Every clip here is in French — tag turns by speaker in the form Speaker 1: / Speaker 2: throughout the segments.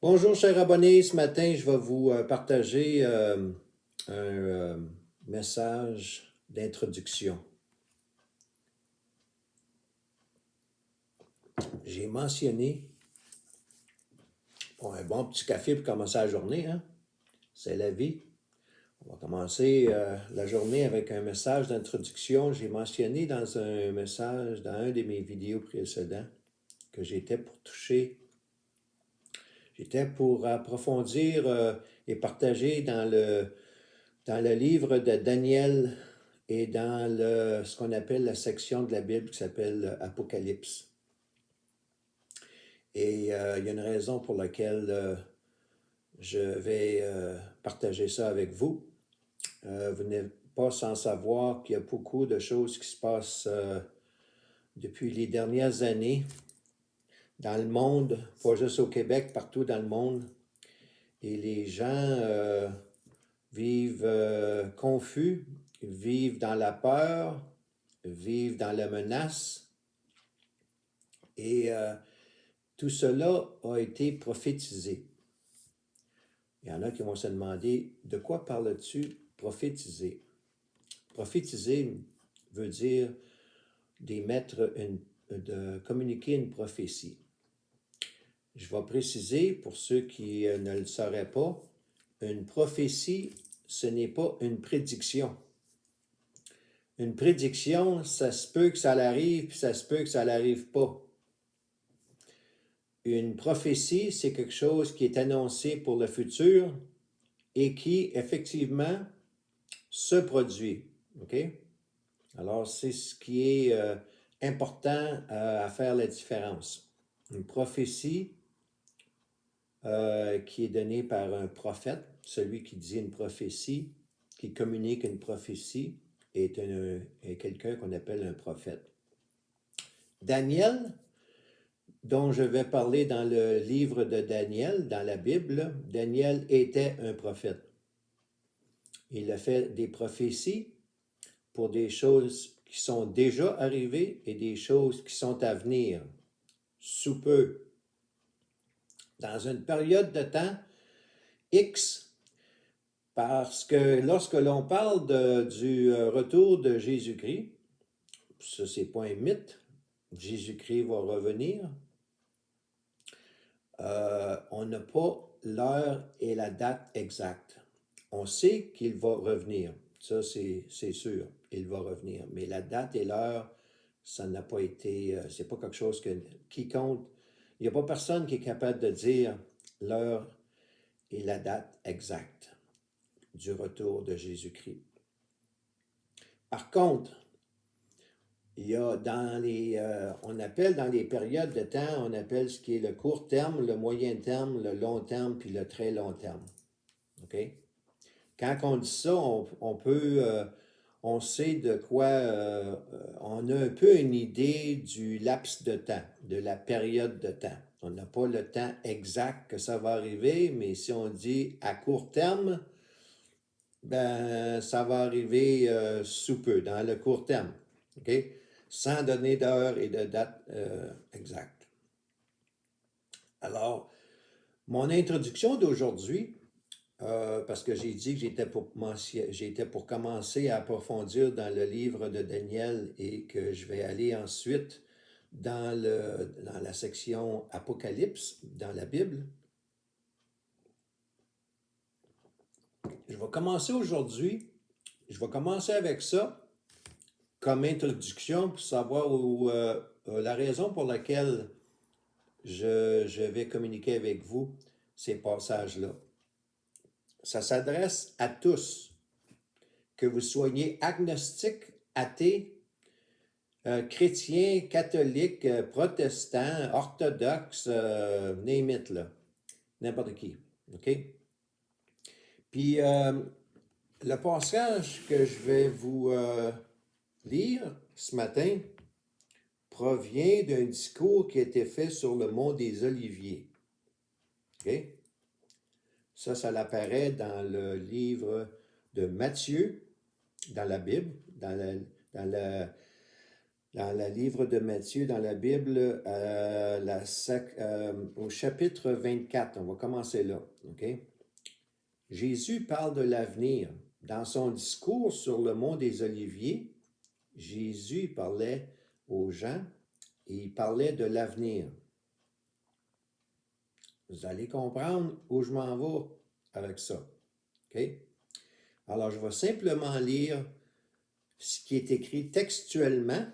Speaker 1: Bonjour, chers abonnés. Ce matin, je vais vous partager un message d'introduction. J'ai mentionné, bon, un bon petit café pour commencer la journée, hein? C'est la vie. On va commencer la journée avec un message d'introduction. J'ai mentionné dans un message, dans un de mes vidéos précédents, que j'étais pour approfondir et partager dans le livre de Daniel et dans ce qu'on appelle la section de la Bible qui s'appelle Apocalypse. Et il y a une raison pour laquelle je vais partager ça avec vous. Vous n'êtes pas sans savoir qu'il y a beaucoup de choses qui se passent depuis les dernières années dans le monde, pas juste au Québec, partout dans le monde. Et les gens vivent confus, vivent dans la peur, vivent dans la menace. Et tout cela a été prophétisé. Il y en a qui vont se demander, de quoi parles-tu prophétiser? Prophétiser veut dire de communiquer une prophétie. Je vais préciser, pour ceux qui ne le sauraient pas, une prophétie, ce n'est pas une prédiction. Une prédiction, ça se peut que ça arrive, puis ça se peut que ça n'arrive pas. Une prophétie, c'est quelque chose qui est annoncé pour le futur et qui, effectivement, se produit. OK? Alors, c'est ce qui est important à faire la différence. Une prophétie qui est donnée par un prophète, celui qui dit une prophétie, qui communique une prophétie, est quelqu'un qu'on appelle un prophète. Daniel, dont je vais parler dans le livre de Daniel, dans la Bible, Daniel était un prophète. Il a fait des prophéties pour des choses qui sont déjà arrivées et des choses qui sont à venir, sous peu. Dans une période de temps X, parce que lorsque l'on parle du retour de Jésus-Christ, ça c'est pas un mythe, Jésus-Christ va revenir, on n'a pas l'heure et la date exacte. On sait qu'il va revenir, ça c'est sûr, il va revenir. Mais la date et l'heure, ça n'a pas été, c'est pas quelque chose qui compte. Il n'y a pas personne qui est capable de dire l'heure et la date exacte du retour de Jésus-Christ. Par contre, il y a on appelle dans les périodes de temps, on appelle ce qui est le court terme, le moyen terme, le long terme, puis le très long terme. OK? Quand on dit ça, on sait de quoi, on a un peu une idée du laps de temps, de la période de temps. On n'a pas le temps exact que ça va arriver, mais si on dit à court terme, ben, ça va arriver sous peu, dans le court terme. OK? Sans donner d'heure et de date exacte. Alors, mon introduction d'aujourd'hui, parce que j'ai dit que j'étais pour commencer à approfondir dans le livre de Daniel et que je vais aller ensuite dans la section Apocalypse, dans la Bible. Je vais commencer aujourd'hui, je vais commencer avec ça comme introduction pour savoir la raison pour laquelle je vais communiquer avec vous ces passages-là. Ça s'adresse à tous, que vous soyez agnostique, athée, chrétien, catholique, protestant, orthodoxe, name it, là. N'importe qui. OK? Puis, le passage que je vais vous lire ce matin provient d'un discours qui a été fait sur le mont des Oliviers. OK? Ça l'apparaît dans le livre de Matthieu, dans la Bible, dans dans le livre de Matthieu, dans la Bible, au chapitre 24. On va commencer là, OK? Jésus parle de l'avenir. Dans son discours sur le mont des Oliviers, Jésus parlait aux gens et il parlait de l'avenir. Vous allez comprendre où je m'en vais avec ça, OK? Alors, je vais simplement lire ce qui est écrit textuellement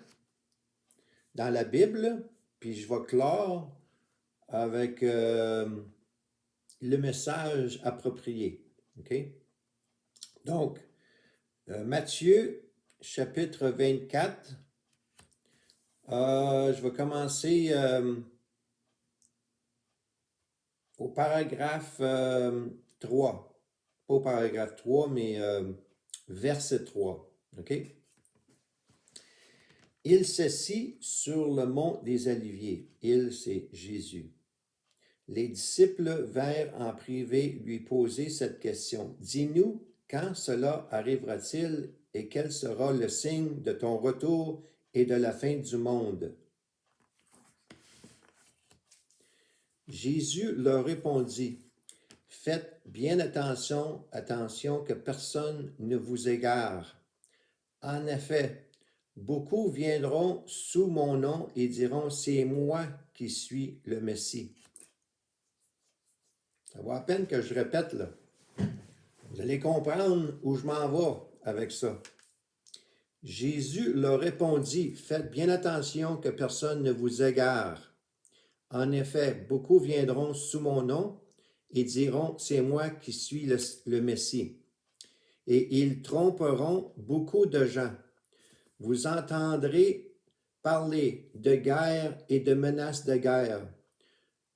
Speaker 1: dans la Bible, puis je vais clore avec le message approprié. OK? Donc, Matthieu, chapitre 24, je vais commencer au paragraphe 3. Pas au paragraphe 3, mais verset 3. OK? Il s'assit sur le mont des Oliviers. Il, c'est Jésus. Les disciples vinrent en privé lui poser cette question. Dis-nous, quand cela arrivera-t-il et quel sera le signe de ton retour et de la fin du monde? Jésus leur répondit, faites bien attention que personne ne vous égare. En effet, beaucoup viendront sous mon nom et diront, c'est moi qui suis le Messie. Ça vaut à peine que je répète là. Vous allez comprendre où je m'en vais avec ça. Jésus leur répondit, faites bien attention que personne ne vous égare. En effet, beaucoup viendront sous mon nom et diront, c'est moi qui suis le Messie. Et ils tromperont beaucoup de gens. Vous entendrez parler de guerre et de menaces de guerre.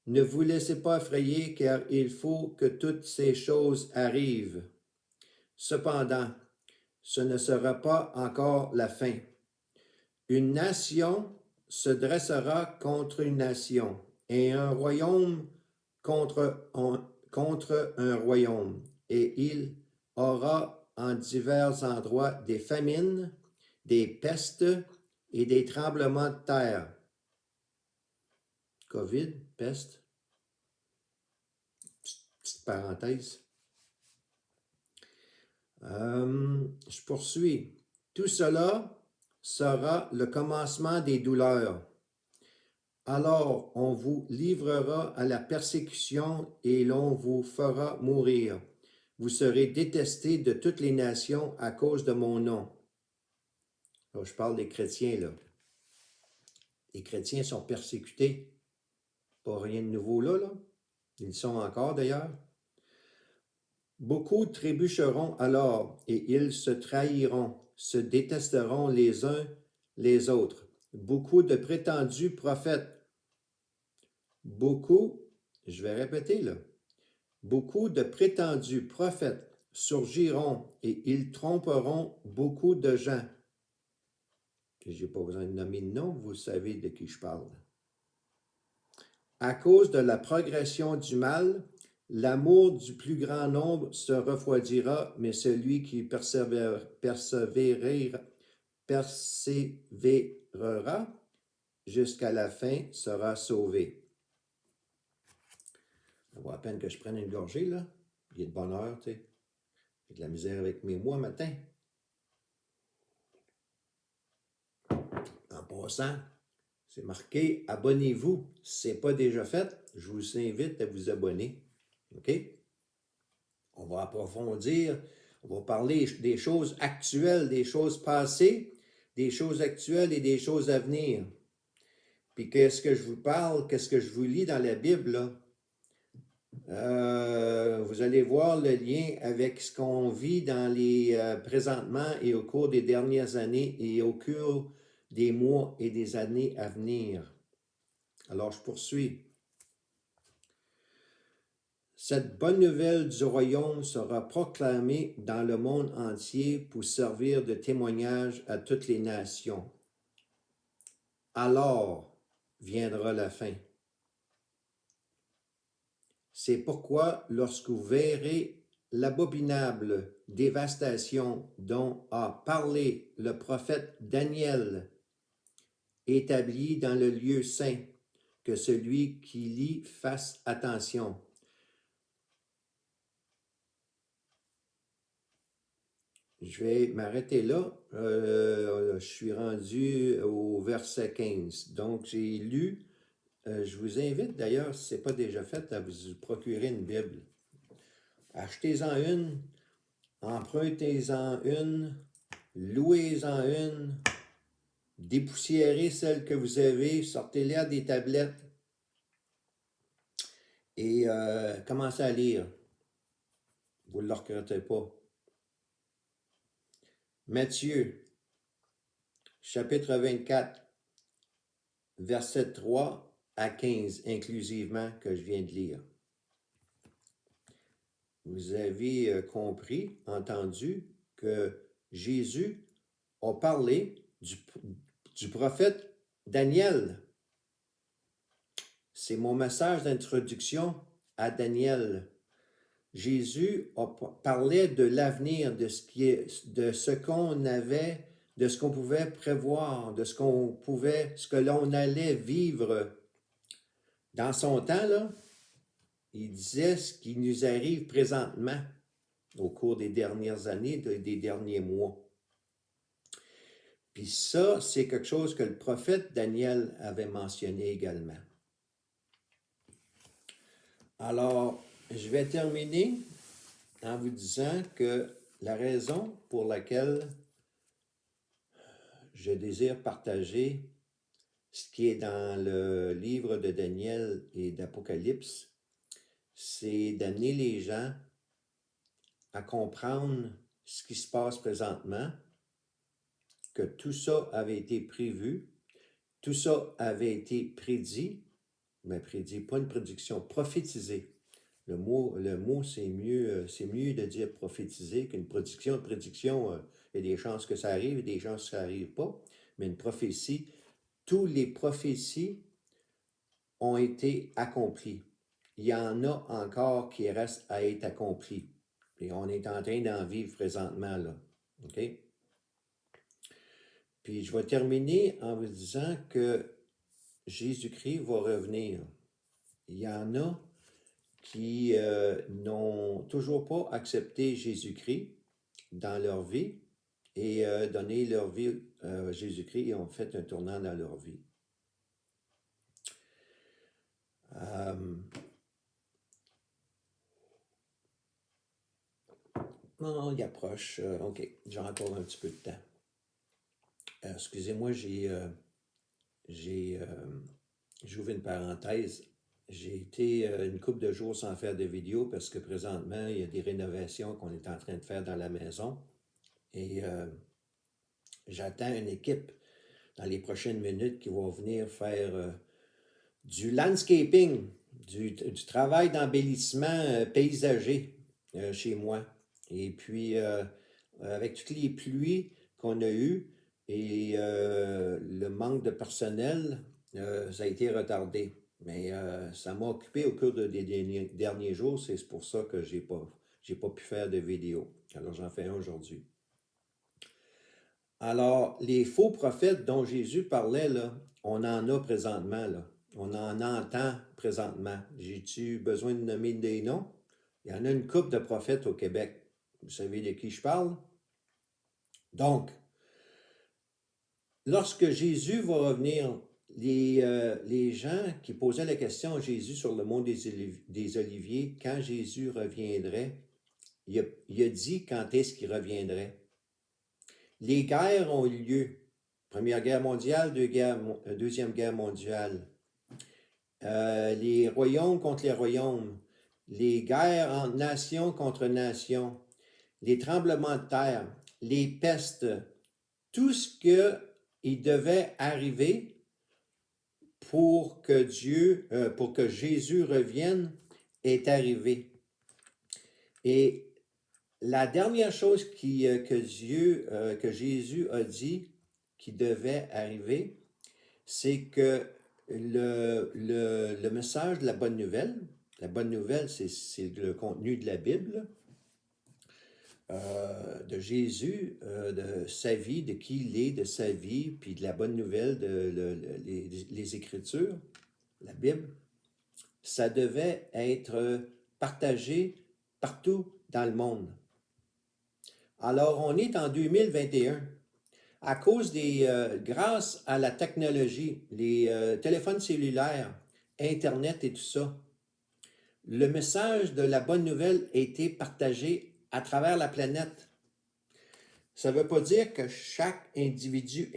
Speaker 1: Ne vous laissez pas effrayer, car il faut que toutes ces choses arrivent. Cependant, ce ne sera pas encore la fin. Une nation se dressera contre une nation, et un royaume contre un royaume, et il aura en divers endroits des famines, des pestes et des tremblements de terre. COVID, peste, petite parenthèse. Je poursuis. Tout cela sera le commencement des douleurs. Alors on vous livrera à la persécution et l'on vous fera mourir. Vous serez détestés de toutes les nations à cause de mon nom. Là, je parle des chrétiens, là. Les chrétiens sont persécutés. Pas rien de nouveau là, là. Ils le sont encore d'ailleurs. Beaucoup trébucheront alors et ils se trahiront, se détesteront les uns les autres. Beaucoup de prétendus prophètes. Je vais répéter là, beaucoup de prétendus prophètes surgiront et ils tromperont beaucoup de gens. Je n'ai pas besoin de nommer de nom, vous savez de qui je parle. À cause de la progression du mal, l'amour du plus grand nombre se refroidira, mais celui qui persévérera jusqu'à la fin sera sauvé. Ça vaut à peine que je prenne une gorgée, là. Il est de bonne heure, tu sais. J'ai de la misère avec mes mots matin. En passant, c'est marqué « Abonnez-vous ». Si ce n'est pas déjà fait, je vous invite à vous abonner. OK? On va approfondir, on va parler des choses actuelles, des choses passées, des choses actuelles et des choses à venir. Puis qu'est-ce que je vous parle, qu'est-ce que je vous lis dans la Bible, là? Vous allez voir le lien avec ce qu'on vit présentement et au cours des dernières années et au cours des mois et des années à venir. Alors, je poursuis. Cette bonne nouvelle du royaume sera proclamée dans le monde entier pour servir de témoignage à toutes les nations. Alors viendra la fin. C'est pourquoi, lorsque vous verrez l'abominable dévastation dont a parlé le prophète Daniel, établi dans le lieu saint, que celui qui lit fasse attention. Je vais m'arrêter là. Je suis rendu au verset 15. Donc, j'ai lu. Je vous invite d'ailleurs, si ce n'est pas déjà fait, à vous procurer une Bible. Achetez-en une, empruntez-en une, louez-en une, dépoussiérez celle que vous avez, sortez-les à des tablettes et commencez à lire. Vous ne le regretterez pas. Matthieu, chapitre 24, verset 3 à 15 inclusivement que je viens de lire. Vous avez compris, entendu que Jésus a parlé du prophète Daniel. C'est mon message d'introduction à Daniel. Jésus parlait de l'avenir, de ce qu'on avait, de ce qu'on pouvait prévoir, de ce que l'on allait vivre. Dans son temps, là, il disait ce qui nous arrive présentement au cours des dernières années, des derniers mois. Puis ça, c'est quelque chose que le prophète Daniel avait mentionné également. Alors, je vais terminer en vous disant que la raison pour laquelle je désire partager ce qui est dans le livre de Daniel et d'Apocalypse, c'est d'amener les gens à comprendre ce qui se passe présentement, que tout ça avait été prévu, tout ça avait été prédit, mais prédit, pas une prédiction, prophétisé. Le mot c'est mieux de dire prophétiser qu'une prédiction. Une prédiction, il y a des chances que ça arrive, des chances que ça n'arrive pas, mais une prophétie, toutes les prophéties ont été accomplies. Il y en a encore qui restent à être accomplis. Et on est en train d'en vivre présentement, là. OK? Puis je vais terminer en vous disant que Jésus-Christ va revenir. Il y en a qui n'ont toujours pas accepté Jésus-Christ dans leur vie et donné leur vie à Jésus-Christ et ont fait un tournant dans leur vie. Non, il approche. OK, j'ai encore un petit peu de temps. Excusez-moi, j'ouvre une parenthèse. J'ai été une couple de jours sans faire de vidéo parce que présentement, il y a des rénovations qu'on est en train de faire dans la maison. Et j'attends une équipe dans les prochaines minutes qui va venir faire du landscaping, du travail d'embellissement paysager chez moi. Et puis, avec toutes les pluies qu'on a eues et le manque de personnel, ça a été retardé. Mais ça m'a occupé au cours des derniers jours. C'est pour ça que j'ai pas pu faire de vidéo. Alors, j'en fais un aujourd'hui. Alors, les faux prophètes dont Jésus parlait, là, on en a présentement, là. On en entend présentement. J'ai-tu besoin de nommer des noms? Il y en a une couple de prophètes au Québec. Vous savez de qui je parle? Donc, lorsque Jésus va revenir, les gens qui posaient la question à Jésus sur le mont des Oliviers, quand Jésus reviendrait, il a dit quand est-ce qu'il reviendrait. Les guerres ont eu lieu. Première guerre mondiale, Deuxième guerre mondiale. Les royaumes contre les royaumes. Les guerres entre nations contre nations. Les tremblements de terre. Les pestes. Tout ce qui devait arriver pour que Jésus revienne est arrivé. Et la dernière chose que Jésus a dit qui devait arriver, c'est que le message de la bonne nouvelle, c'est le contenu de la Bible, de Jésus, de sa vie, de qui il est, de sa vie, puis de la bonne nouvelle de les Écritures, la Bible, ça devait être partagé partout dans le monde. Alors, on est en 2021. À cause grâce à la technologie, les téléphones cellulaires, Internet et tout ça, le message de la bonne nouvelle a été partagé à travers la planète. Ça ne veut pas dire que chaque individu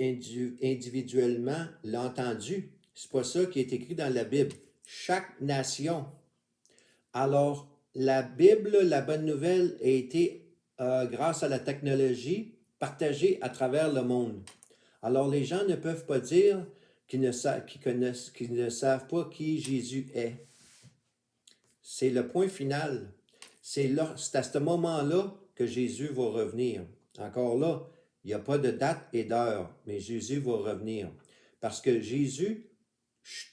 Speaker 1: individuellement l'a entendu. C'est pas ça qui est écrit dans la Bible. Chaque nation. Alors, la Bible, la bonne nouvelle, a été, grâce à la technologie, partagée à travers le monde. Alors, les gens ne peuvent pas dire qu'ils ne savent pas qui Jésus est. C'est le point final. C'est à ce moment-là que Jésus va revenir. Encore là, il n'y a pas de date et d'heure, mais Jésus va revenir. Parce que Jésus,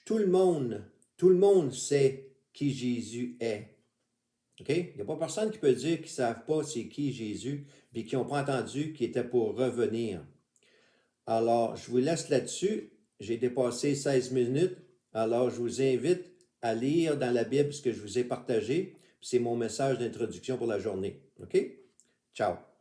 Speaker 1: tout le monde sait qui Jésus est. OK? Il n'y a pas personne qui peut dire qu'ils ne savent pas c'est qui Jésus, puis qui n'ont pas entendu qu'il était pour revenir. Alors, je vous laisse là-dessus. J'ai dépassé 16 minutes. Alors, je vous invite à lire dans la Bible ce que je vous ai partagé. C'est mon message d'introduction pour la journée. OK? Ciao!